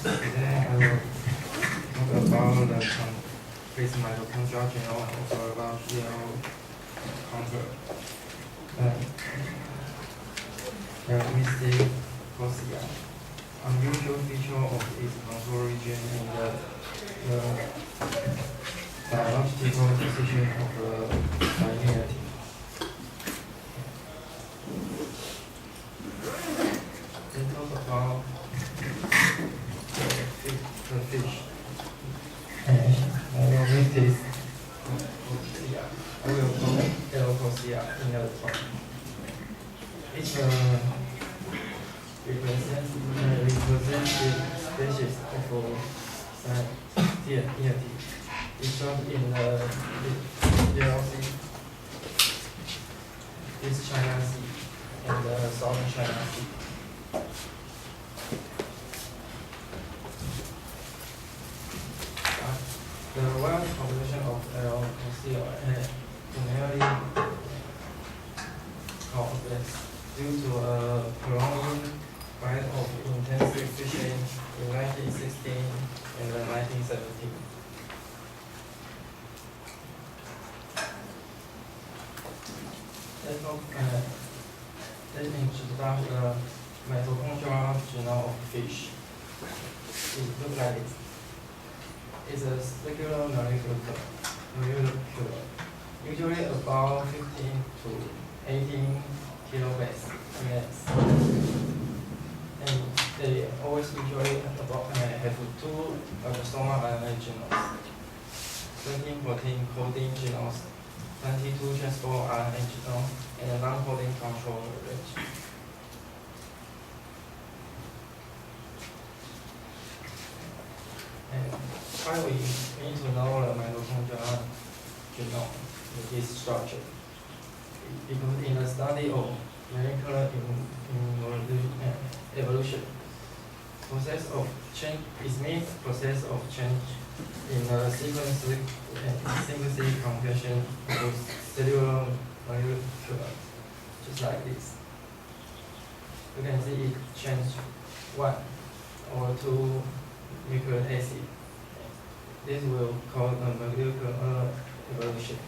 Today I will talk about the complete mitochondrial genome and also about croaker. Larimichthys crocea. Unusual feature of its control region and the biological position of the Sciaenidae. Let's talk about the fish. Larimichthys crocea. I will call L crocea in the top. It's a representative species of Sciaenidae. It's found in the Zhaoxia, East China Sea, and the Southern China Sea. The wild population of L crocea generally complex due to a prolonged period of intensive fishing in 1916 and 1917. Let's introduce the mitochondrial genome of fish. It looks like this. It's a circular molecule, usually about 15 to 18 kilobase mass. And they always usually have two ribosomal RNA genomes, 13 protein coding genomes, 22 transport RNA genomes, and a non-coding control range. And why we need to know the mitochondrial genome, its structure? Because in the study of molecular evolution, process of change is means process of change in the sequence compression of cellular molecule, just like this. You can see it change one or two nucleic acid. This will cause a molecular evolution.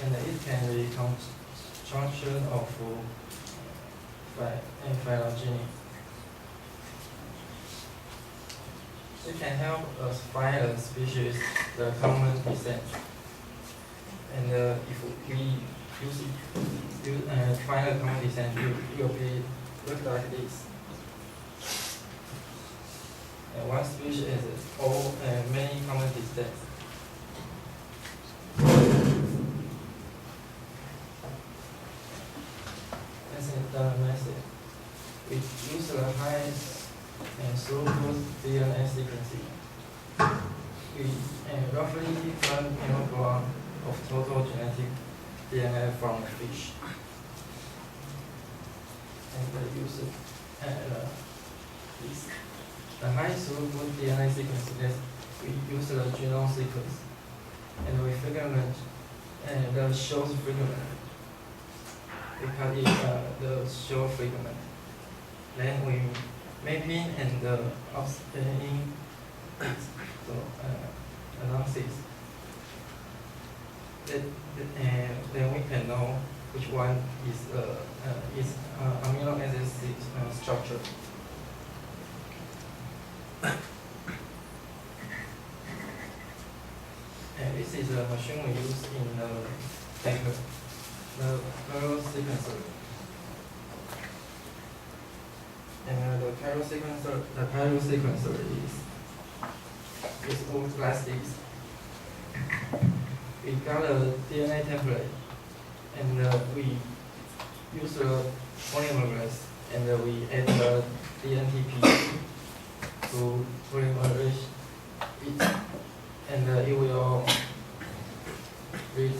And it can be construction of phylogeny. It can help us find a species, the common descent. And if we find a common descent, it will be look like this. And one species has many common descents. The method. We use the highest throughput DNA sequencing. We roughly 1 kilogram of total genetic DNA from the fish. And use this. The high throughput DNA sequencing, we use the genome sequence, and we fragment the short fragment. We cut it the short fragment. Then we mapping and obtaining it, so analysis. Then we can know which one is amino acid structure. And this is a machine we use in the paper. The chiral sequencer. And the chiral sequencer is all plastics. We got a DNA template, and we use the polymerase, and we add the DNTP to polymerase it, and it will read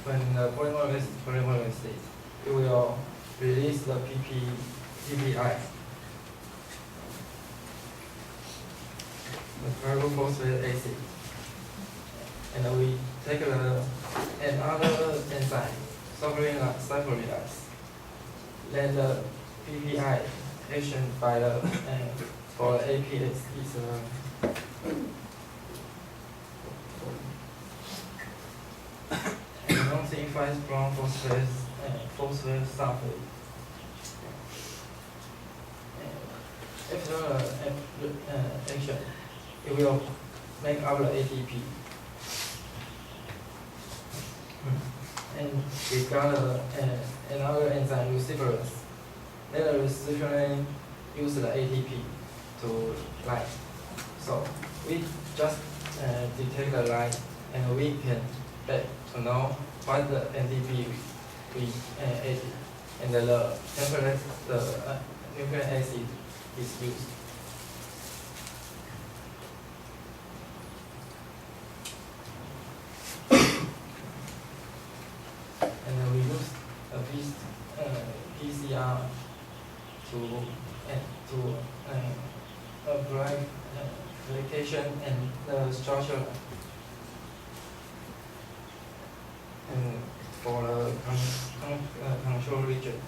when the polymerase state, it will release the PPI, the pyrophosphate acid, and we take another enzyme, sulfurylase, then the PPI action by the for the APS is non-signifies brown phosphate sulfate. After action, it will make up the ATP. And we got another enzyme, luciferase. Then the recipient use the ATP to light. So we just detect the light, and we can back to know what the NTP we added, and the temperature the nucleic acid is used. And we use a PCR to apply application and the structure and for the control region.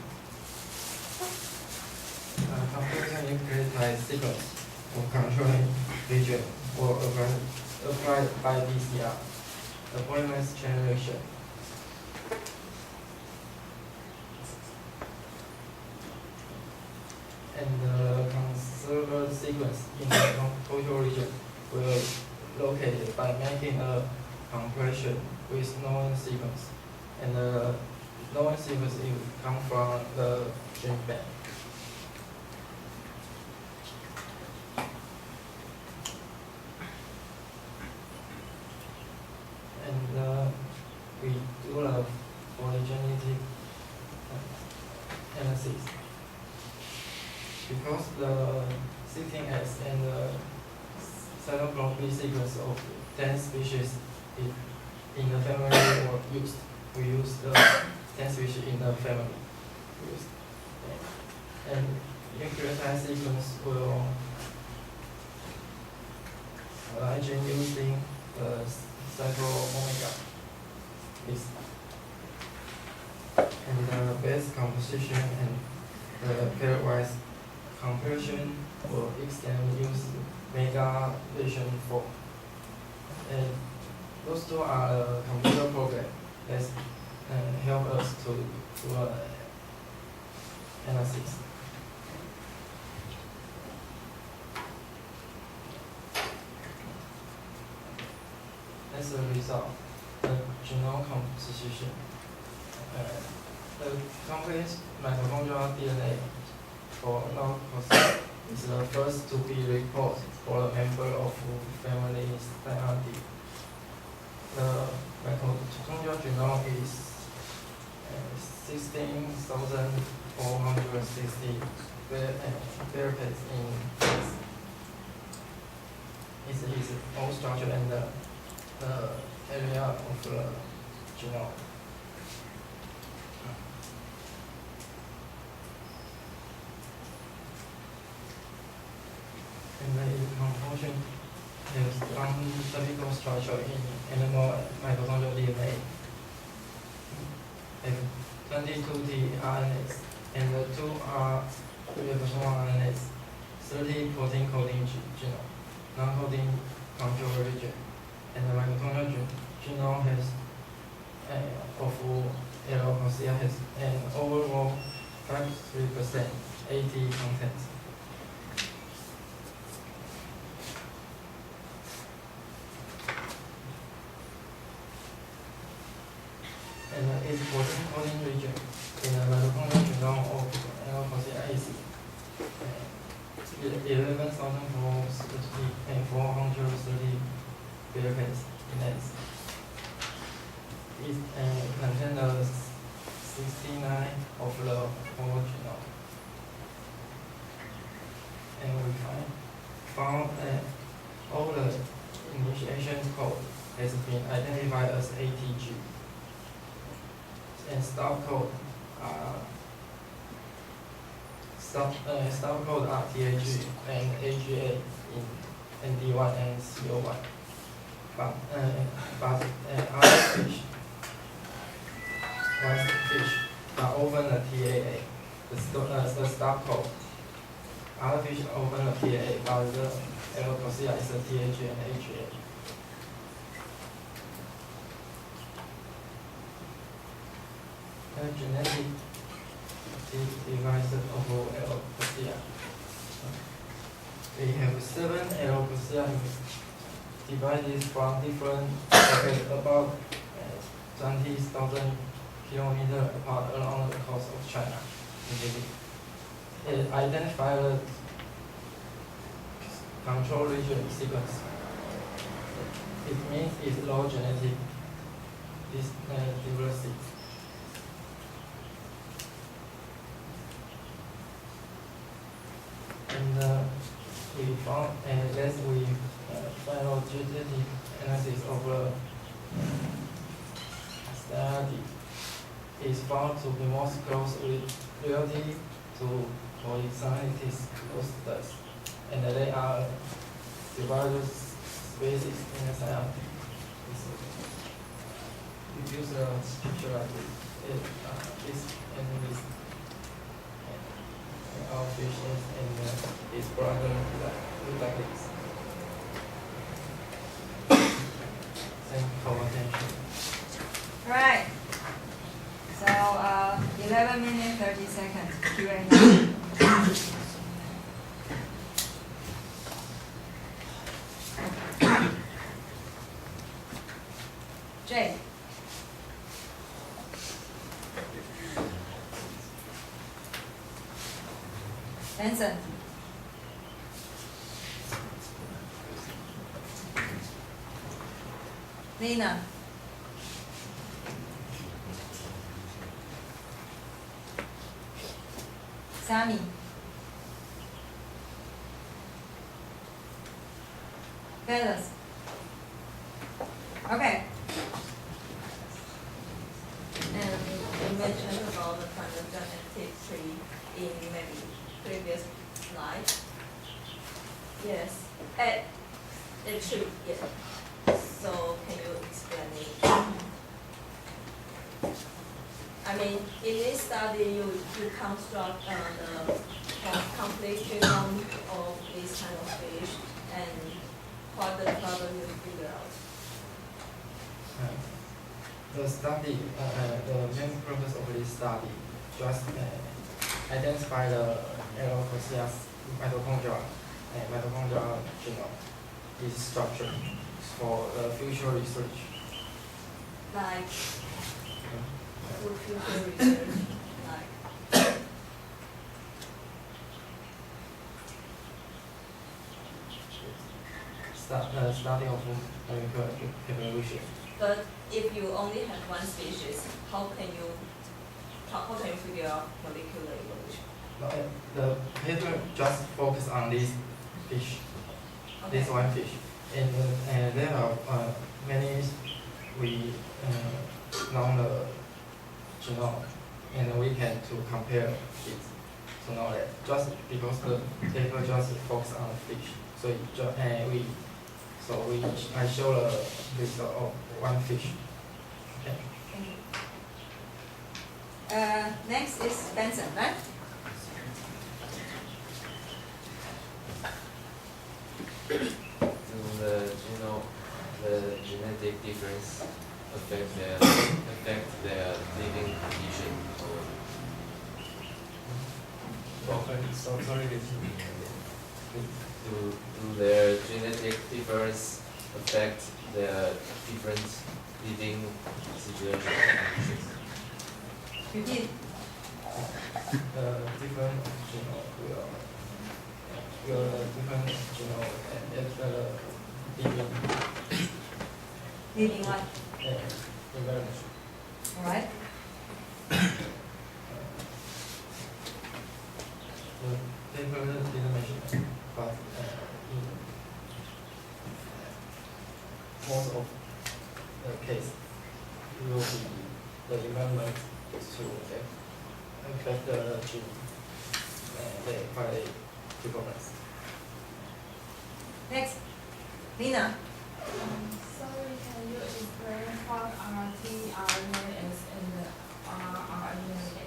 Computer nucleotide sequence for controlling region or applied by PCR, the polymerase chain reaction. And the conserved sequence in the control region will locate by making a compression with known sequence, and the known sequence will come from the gene bank. And we do the phylogenetic analysis. Because the 16S and the cytochrome B sequence of 10 species in the family were used. We use the 10 species in the family. And nucleotide sequence will origin using the cyclo-omega list. And the base composition and the pairwise compression will extend use mega version 4. And those two are a computer program that help us to do analysis. As a result, the genome composition, the complete mitochondrial DNA for non-crocea is the first to be reported for a member of family Sciaenidae. The mitochondrial genome is 16,460 variants in place. It is all structure and the area of the genome. And the composition has one typical structure in animal mitochondrial DNA. And 22 tRNAs, and the 2 are ribosomal RNAs, 30 protein coding genome, non-coding control region, and the mitochondrial genome has of L-crocea has an overall 53% AT content. And its protein coding region in the mitochondrial genome of L-crocea is 11,430 variants in length. It contains 69 of the whole genome. And we found all the initiation code has been identified as ATG. And stop code are TAG and AGA in ND1 and CO1. But other fish are often a TAA. the stop code. Other fish often appear A, but the crocea is a TH and HA. Genetic device of crocea. We have 7 crocea divided from different about 20,000 kilometers apart along the coast of China. It identifies the control region sequence. It means it's low genetic diversity. And we found, phylogenetic analysis of the study is found to be most closely related to Sciaenidae clusters, and they are divided species in the Sciaenidae. We use a picture like this and this. Our fishes and his brother look like this. Thank you for attention. Right. So 11 minutes 30 seconds Q&A. Jay. Benson. Lena. Sammy. Fellas. Okay. And you mentioned about the phylogenetic tree in maybe previous slide. Yes. It should, yes. So can you explain it? I mean, in this study, you construct the complete genome of this kind of fish, and what the problem you figure out? The study, the main purpose of this study, just identify the crocea's mitochondrial genome, its structure for future research. Like, for future research, like. Study of molecular evolution. But if you only have one species, how can you figure out molecular evolution? The paper just focus on this fish, this one fish, and there are many we know the genome, and we can to compare it to know that just because the paper just focus on fish, so I show the result of one fish. Okay. Thank you. Next is Benson, right? The genetic difference affect their living condition. Sorry. Do their genetic difference affect their different living situation conditions? Repeat. Different genome will different genome Living what? environment. All right. The paper didn't mention that, but in most of the case, it will be the environment to affect the gene by performance. Next, Lina. Sorry, can you explain what RT, RNA is in the RNA?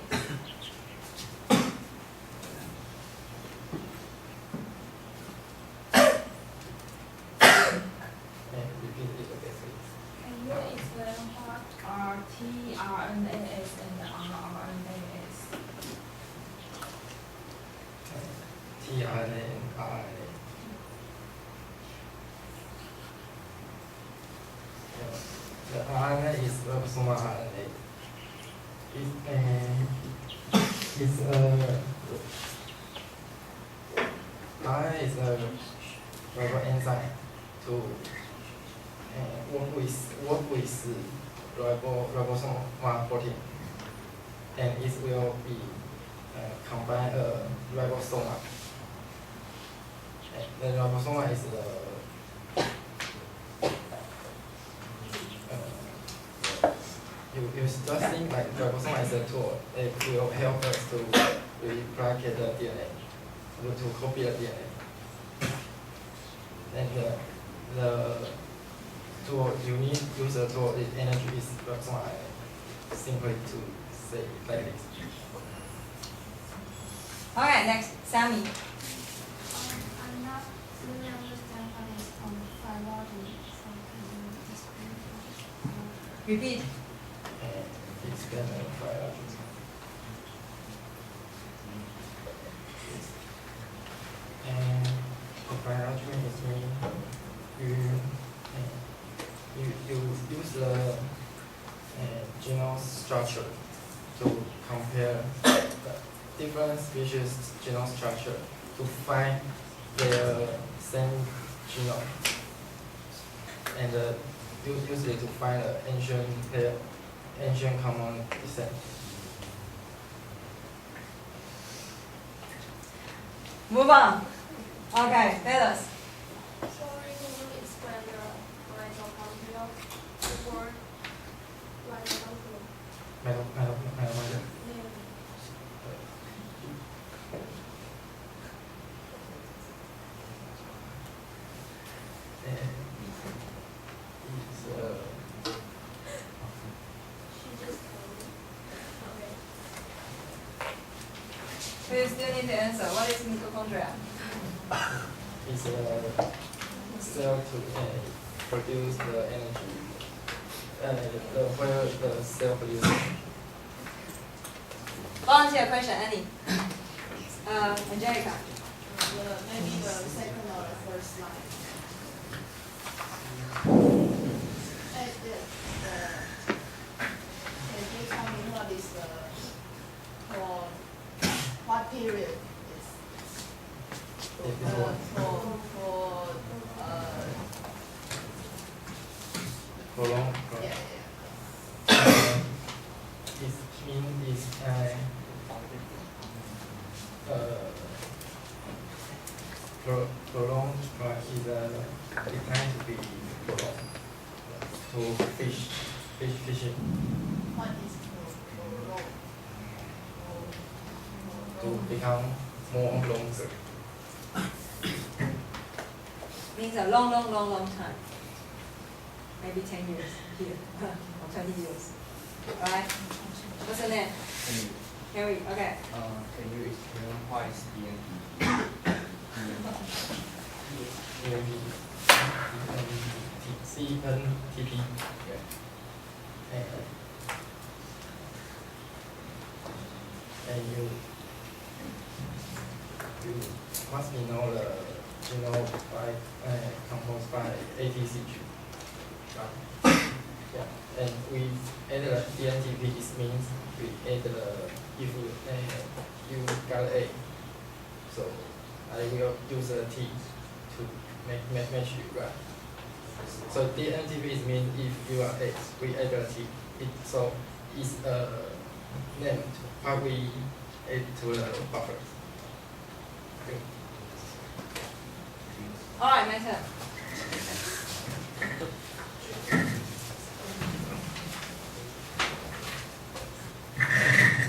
ribosomal RNA. RNA is a ribo enzyme to work with ribosomal protein, and it will be combine ribosoma. The ribosoma is you just think like ribosome as a tool. It will help us to replicate the DNA, to copy the DNA. And the tool you need use the tool. Its energy is ribosome. Simply to say like this. All right, next, Sammy. I'm not really understand what is phylogeny, so can you explain that? Repeat. Explain the phylogeny. And the phylogeny is mean you use the genome structure to compare the different species genome structure to find the same genome, and use it to find the ancient common descent. Move on. Okay, tell us. Sorry, can you explain the mitochondrial before mitochondrial? She just told me. Okay. We still need to answer. What is mitochondria? It's a cell to produce the energy, where the cell produces. Volunteer question, Annie. Angelica. Maybe the second or the first line. Can you tell me what is for what period is For long. yeah. It means prolonged is designed to be prolonged to fishing What is to become more longer. Means a long time. Maybe 10 years here, or 20 years. Alright? What's your name? Harry, okay. Can you explain what is DNT? CNTP. And you must be know the genome by composed by ATCG. Yeah, and we add the DNTP. It means we add the if you got A, so I will use a T to match you right. So DNTP is mean if you are X, we add a T. So it's name what we add to the buffer. Okay. Alright, my turn.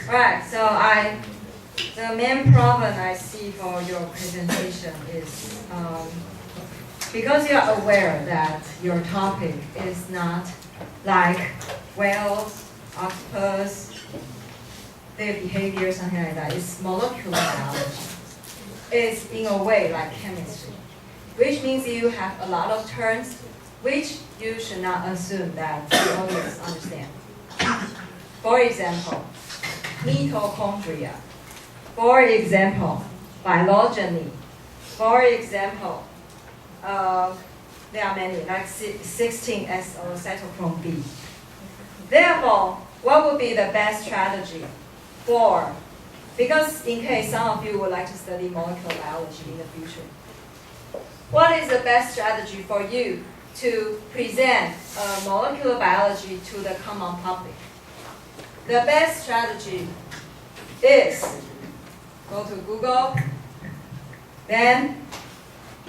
Alright, so the main problem I see for your presentation is because you are aware that your topic is not like whales, octopus, their behavior, something like that. It's molecular biology. It's in a way like chemistry, which means you have a lot of terms which you should not assume that you always understand. For example, mitochondria. For example, phylogeny. For example, there are many, like 16S or cytochrome B. Therefore, what would be the best strategy for, because in case some of you would like to study molecular biology in the future, what is the best strategy for you to present molecular biology to the common public? The best strategy is go to Google, then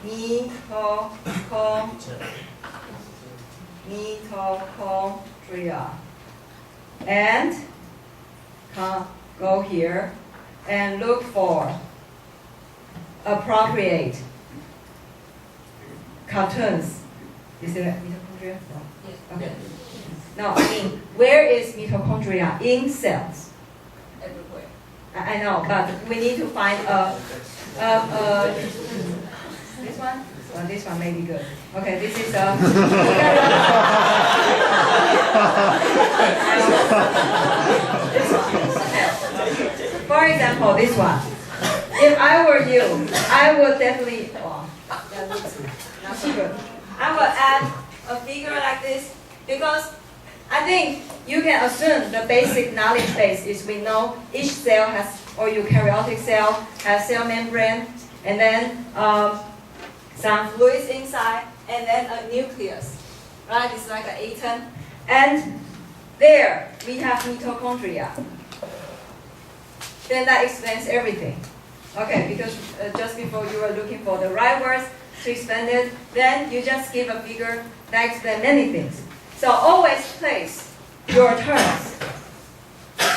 mitochondria, and go here and look for appropriate cartoons. Is it mitochondria? No. Yes. Okay. No, I mean, where is mitochondria in cells? Everywhere. I know, but we need to find this one? Well, this one may be good. Okay, this is a this one. Okay. For example, this one. If I were you, I would definitely, that looks not so good. I would add a figure like this because I think you can assume the basic knowledge base is we know each cell has, or eukaryotic cell has cell membrane, and then some fluids inside, and then a nucleus, right? It's like an atom, and there we have mitochondria. Then that explains everything. Okay, because just before you were looking for the right words to explain it, then you just give a figure that explains many things. So always place your terms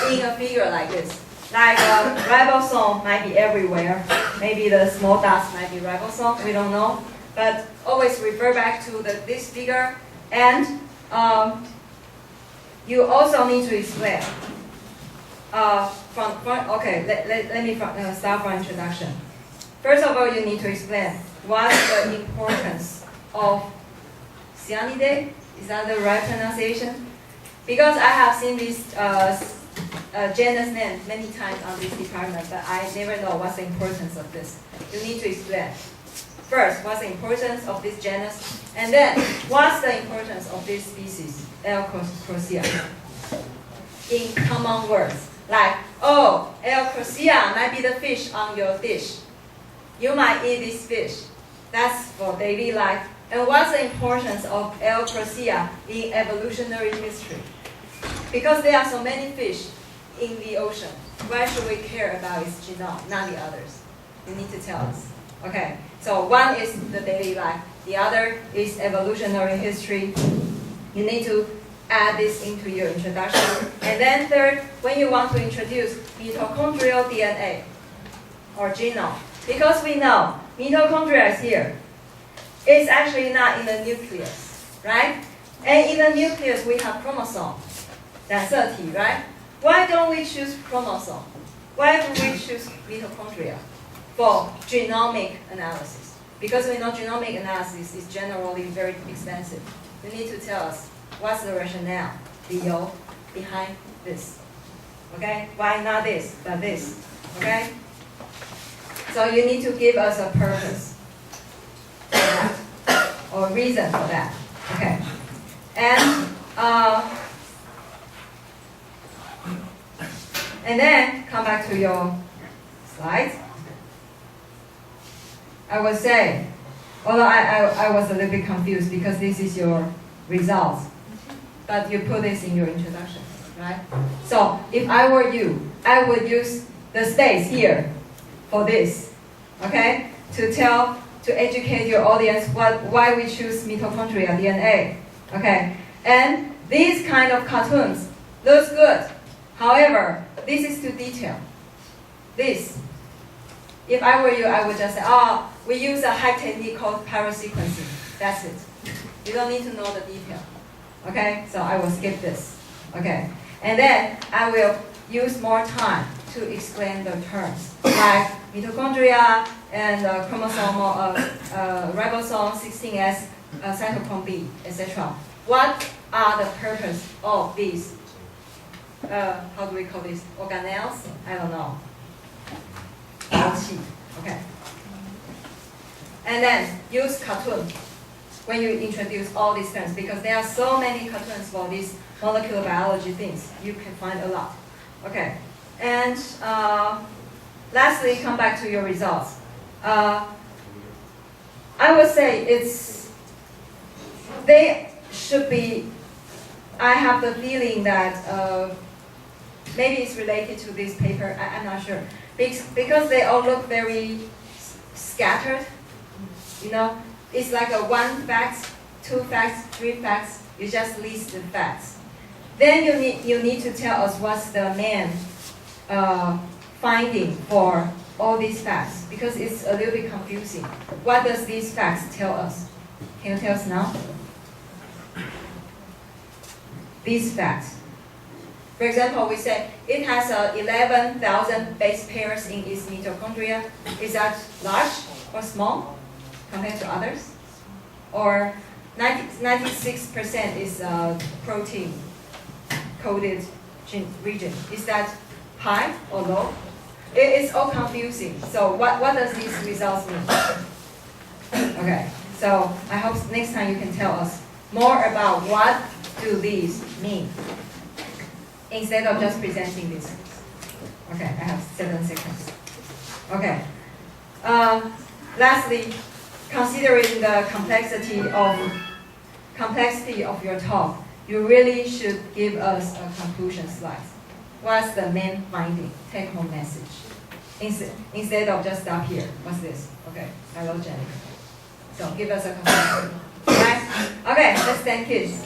in a figure like this. Like ribosome might be everywhere. Maybe the small dots might be ribosome, we don't know. But always refer back to this figure. And you also need to explain. Let me start from introduction. First of all, you need to explain what's the importance of Sciaenidae. Is that the right pronunciation? Because I have seen this genus name many times on this department, but I never know what's the importance of this. You need to explain. First, what's the importance of this genus, and then what's the importance of this species, L. crocea, in common words. Like, oh, L. crocea might be the fish on your dish. You might eat this fish. That's for daily life. And what's the importance of L. crocea in evolutionary history? Because there are so many fish in the ocean, why should we care about its genome, not the others? You need to tell us. Okay, so one is the daily life, the other is evolutionary history. You need to add this into your introduction. And then third, when you want to introduce mitochondrial DNA or genome, because we know mitochondria is here. It's actually not in the nucleus, right? And in the nucleus, we have chromosome. That's 30, right? Why don't we choose chromosome? Why do we choose mitochondria for genomic analysis? Because we know genomic analysis is generally very expensive. You need to tell us what's the rationale behind this. Okay? Why not this, but this? Okay? So you need to give us a purpose for that, or reason for that. Okay. And then come back to your slides. I would say, although I was a little bit confused because this is your results, but you put this in your introduction, right? So if I were you, I would use the space here for this, okay? To educate your audience why we choose mitochondrial DNA, okay? And these kind of cartoons looks good. However, this is too detailed. This, if I were you, I would just say, oh, we use a high technique called pyrosequencing. That's it. You don't need to know the detail. Okay, so I will skip this. Okay, and then I will use more time to explain the terms like mitochondria and chromosomal ribosome 16S, cytochrome B, etc. What are the purpose of these? How do we call this? Organelles? I don't know. Okay. And then use cartoon when you introduce all these terms because there are so many cartoons for these molecular biology things, you can find a lot. Okay, and lastly, come back to your results. I would say they should be, I have the feeling that maybe it's related to this paper, I'm not sure. Because they all look very scattered, you know, it's like a 1 fact, 2 facts, 3 facts, you just list the facts. Then you need to tell us what's the main finding for all these facts, because it's a little bit confusing. What does these facts tell us? Can you tell us now? These facts. For example, we say it has 11,000 base pairs in its mitochondria. Is that large or small compared to others? Or 96% is protein-coded region. Is that high or low? It's all confusing. So what does these results mean? Okay, so I hope next time you can tell us more about what do these mean, instead of just presenting this. Okay, I have 7 seconds. Okay. Lastly, considering the complexity of your talk, you really should give us a conclusion slide. What's the main finding, take-home message? Instead of just stop here. What's this? Okay, phylogenic. So give us a conclusion. Right? Okay, let's thank kids.